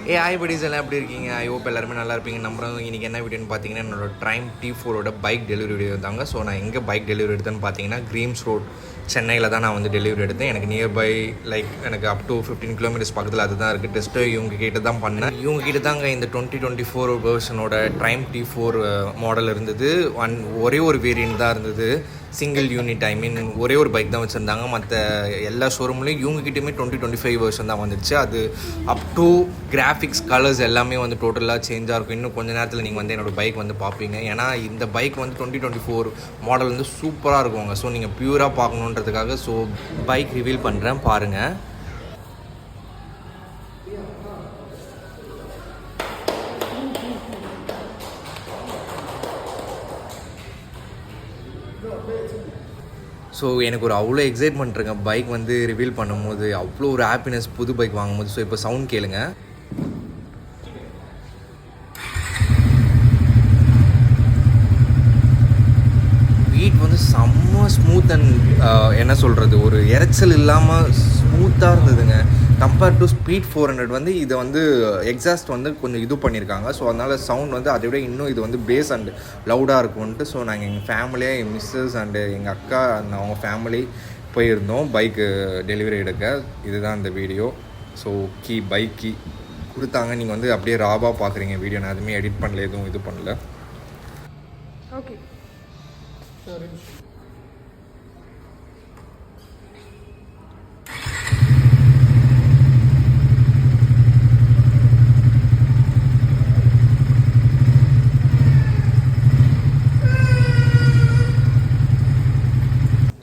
Hi buddies எல்லாம் எப்படி இருக்கீங்க? ஐ ஹோப் எல்லாருமே நல்லா இருப்பீங்க நம்புறோம். இன்றைக்கி என்ன வீடியோன்னு பார்த்தீங்கன்னா என்னோட ட்ரைம் T4 பைக் டெலிவரி வீடியோ தாங்க. ஸோ நான் எங்கே பைக் டெலிவரி எடுத்தேன்னு பார்த்தீங்கன்னா கிரீம்ஸ் ரோட் சென்னையில் தான் நான் வந்து டெலிவரி எடுத்தேன். எனக்கு நியர்பை எனக்கு அப் டு 15 கிலோமீட்டர்ஸ் பக்கத்தில் அதுதான் இருக்குது. டெஸ்ட்டு இவங்க கிட்ட தான் பண்ணேன். இவங்க கிட்ட தாங்க இந்த 2024 வெர்ஷனோட ட்ரைம் T4 மாடல் இருந்தது. ஒரே ஒரு வேரியன்ட் தான் இருந்தது, சிங்கிள் யூனிட். ஒரே ஒரு பைக் தான் வச்சுருந்தாங்க. மற்ற எல்லா ஷோரூம்லேயும் இவங்ககிட்டயுமே 2025 வெர்ஷன் தான் வந்துடுச்சு. அது அப் டு கிராஃபிக்ஸ் கலர்ஸ் எல்லாமே வந்து டோட்டலாக சேஞ்சாக இருக்கும். இன்னும் கொஞ்சம் நேரத்தில் நீங்கள் வந்து என்னோடய பைக் வந்து பார்ப்பீங்க. ஏன்னா இந்த பைக் வந்து 2024 மாடல் வந்து சூப்பராக இருக்குங்க. ஸோ நீங்கள் பியூராக பார்க்கணுன்றதுக்காக ஸோ பைக் ரிவீல் பண்ணுறேன் பாருங்கள். ஸோ எனக்கு ஒரு அவ்வளோ எக்ஸைட்மெண்ட் இருக்குங்க பைக் வந்து ரிவீல் பண்ணும்போது. அவ்வளோ ஒரு ஹாப்பினஸ் புது பைக் வாங்கும்போது. ஸோ இப்போ சவுண்ட் கேளுங்க. பீட் வந்து செம்ம ஸ்மூத் அண்ட் என்ன சொல்கிறது, ஒரு இறைச்சல் இல்லாமல் ஸ்மூத்தாக இருந்ததுங்க. கம்பேர்ட் டு ஸ்பீட் 400 வந்து இதை வந்து எக்ஸாஸ்ட் வந்து கொஞ்சம் இது பண்ணியிருக்காங்க. ஸோ அதனால் சவுண்ட் வந்து அதை விட இன்னும் இது வந்து பேஸ் அண்ட் லவுடாக இருக்கும்ன்ட்டு ஸோ நாங்கள் எங்கள் ஃபேமிலியாக எங்கள் மிஸ்ஸஸ் அண்டு எங்கள் அக்கா அண்ட் அவங்க ஃபேமிலி போயிருந்தோம் பைக்கு டெலிவரி எடுக்க. இதுதான் இந்த வீடியோ. ஸோ பைக் கீ கொடுத்தாங்க. நீங்கள் வந்து அப்படியே ராவாக பார்க்குறீங்க வீடியோ. நான் எதுவுமே எடிட் பண்ணல, எதுவும் இது பண்ணல. ஓகே சரி.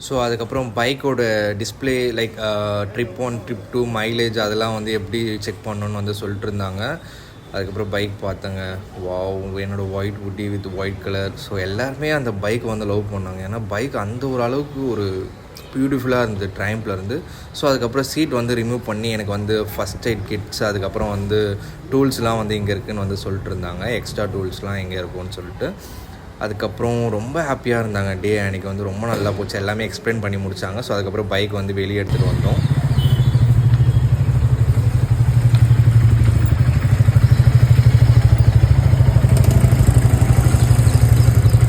ஸோ அதுக்கப்புறம் பைக்கோட டிஸ்பிளே ட்ரிப் 1 ட்ரிப் 2 மைலேஜ் அதெல்லாம் வந்து எப்படி செக் பண்ணணுன்னு வந்து சொல்லிட்டு இருந்தாங்க. அதுக்கப்புறம் பைக் பார்த்தேங்க. வாவ், என்னோடய white woody with white colour. So எல்லாருமே அந்த பைக் வந்து லவ் பண்ணாங்க. ஏன்னா பைக் அந்த ஒரு அளவுக்கு ஒரு பியூட்டிஃபுல்லாக இருந்தது ட்ரைம்ப்பில் இருந்து. ஸோ அதுக்கப்புறம் சீட் வந்து ரிமூவ் பண்ணி எனக்கு வந்து ஃபஸ்ட் எய்ட் கிட்ஸ் அதுக்கப்புறம் வந்து டூல்ஸ்லாம் வந்து இங்கே இருக்குதுன்னு வந்து சொல்லிட்டு இருந்தாங்க. எக்ஸ்ட்ரா டூல்ஸ்லாம் எங்கே இருக்கும்னு சொல்லிட்டு. அதுக்கப்புறம் ரொம்ப ஹாப்பியாக இருந்தாங்க. டே அன்றைக்கி வந்து ரொம்ப நல்லா போச்சு. எல்லாமே எக்ஸ்பிளைன் பண்ணி முடித்தாங்க. ஸோ அதுக்கப்புறம் பைக் வந்து வெளியே எடுத்துகிட்டு வந்தோம்.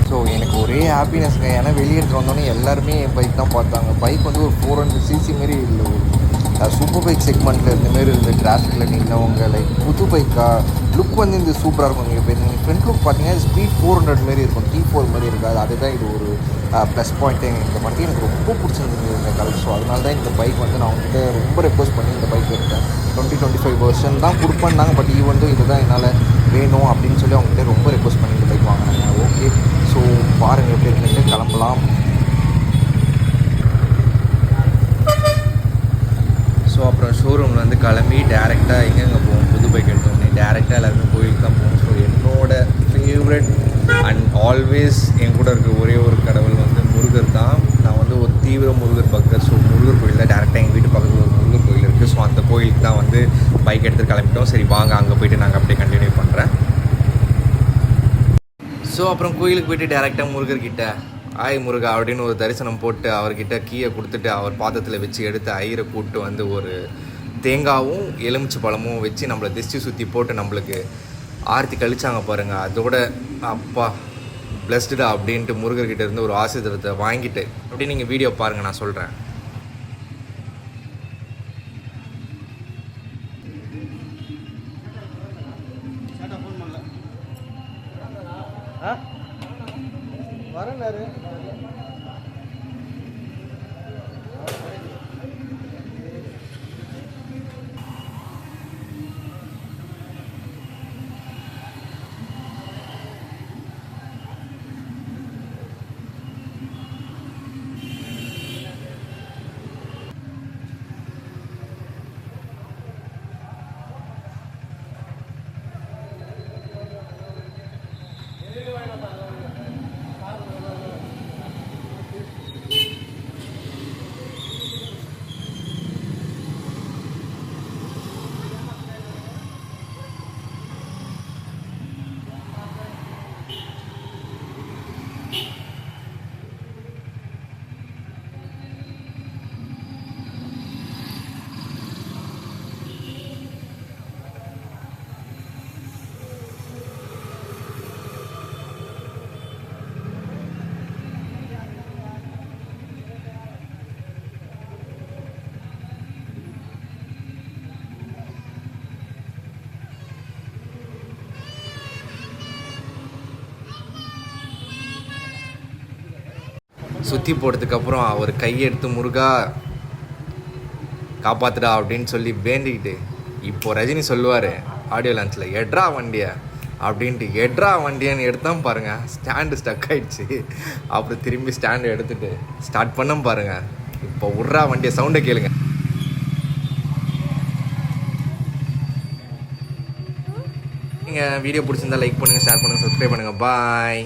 ஸோ எனக்கு ஒரே ஹாப்பினஸ்ங்க. ஏன்னா வெளியே எடுத்துகிட்டு வந்தோன்னே எல்லாருமே என் பைக் தான் பார்த்தாங்க. பைக் வந்து ஒரு 400cc மாரி இல்லை, ஒரு சூப்பர் பைக் செக்மெண்ட்டில் இருந்தமாரி இருந்தது. டிராஃபிக்கில் நின்றவங்க புது பைக்காக லுக் வந்து இந்த சூப்பராக இருக்கும். இப்போ நீங்கள் ஃப்ரண்ட் லுக் பார்த்தீங்கன்னா ஸ்பீட் 400 மாரி இருக்கும், T4 மாதிரி இருக்காது. அதுதான் இது ஒரு ப்ளஸ் பாயிண்ட்டு. இந்த வண்டி எனக்கு ரொம்ப பிடிச்சிருந்தது இந்த கலர். ஸோ அதனால தான் இந்த பைக் வந்து நான் அவங்ககிட்ட ரொம்ப ரெக்வஸ்ட் பண்ணி இந்த பைக் எடுத்தேன். 2025 வெர்ஷன் தான் கொடுப்பேன்னாங்க. பட் வந்து இதுதான் என்னால் வேணும் அப்படின்னு சொல்லி அவங்ககிட்ட ரொம்ப ரெக்வஸ்ட் பண்ணி இந்த பைக் வாங்கினாங்க. ஓகே, ஸோ பாருங்கள் எப்படி இருக்குன்னு. கிளம்பலாம். ஸோ அப்புறம் ஷோரூமில் வந்து கிளம்பி டேரெக்டாக எங்கெங்கே போவோம், புது பைக் எடுத்தோடனே டேரெக்டாக எல்லாருமே கோயிலுக்கு தான் போவோம். ஸோ என்னோடய ஃபேவரட் அண்ட் ஆல்வேஸ் என் கூட இருக்க ஒரே ஒரு கடவுள் வந்து முருகர் தான். நான் வந்து ஒரு தீவிர முருகர் பக்தர். ஸோ முருகர் கோயில் தான் டேரெக்டாக எங்கள் வீட்டு பக்கத்தில் ஒரு முருகர் கோயில் இருக்குது. ஸோ அந்த கோயிலுக்கு தான் வந்து பைக் எடுத்துகிட்டு கிளம்பிட்டோம். சரி வாங்க அங்கே போய்ட்டு நாங்கள் அப்படியே கண்டினியூ பண்ணுறேன். ஸோ அப்புறம் கோயிலுக்கு போய்ட்டு டேரெக்டாக முருகர்கிட்ட ஆய் முருகா அப்படின்னு ஒரு தரிசனம் போட்டு அவர்கிட்ட கீயை கொடுத்துட்டு அவர் பாதத்தில் வச்சு எடுத்து ஐயரை கூப்பிட்டு வந்து ஒரு தேங்காவும் எலுமிச்சை பழமும் வச்சு நம்மளை திஷ்டி சுற்றி போட்டு நம்மளுக்கு ஆர்த்தி கழிச்சாங்க பாருங்கள். அதோட அப்பா பிளஸ்டா அப்படின்ட்டு முருகர்கிட்ட இருந்து ஒரு ஆசீர்வாதத்தை வாங்கிட்டு அப்படின்னு நீங்கள் வீடியோ பாருங்கள், நான் சொல்கிறேன். வரேன்னாரு. சுற்றி போட்டதுக்கப்புறம் அவர் கையெடுத்து முருகா காப்பாத்துடா அப்படின்னு சொல்லி வேண்டிக்கிட்டு இப்போ ரஜினி சொல்லுவார் ஆடியோ லான்ச்சில் எட்ரா வண்டியை அப்படின்ட்டு எட்ரா வண்டியான்னு எடுத்தான் பாருங்கள், ஸ்டாண்டு ஸ்டக் ஆகிடுச்சு. அப்புறம் திரும்பி ஸ்டாண்டு எடுத்துகிட்டு ஸ்டார்ட் பண்ண பாருங்கள். இப்போ விட்றா வண்டியை சவுண்டை கேளுங்க. நீங்கள் வீடியோ பிடிச்சிருந்தா லைக் பண்ணுங்கள், ஷேர் பண்ணுங்கள், சப்ஸ்கிரைப் பண்ணுங்கள். பாய்.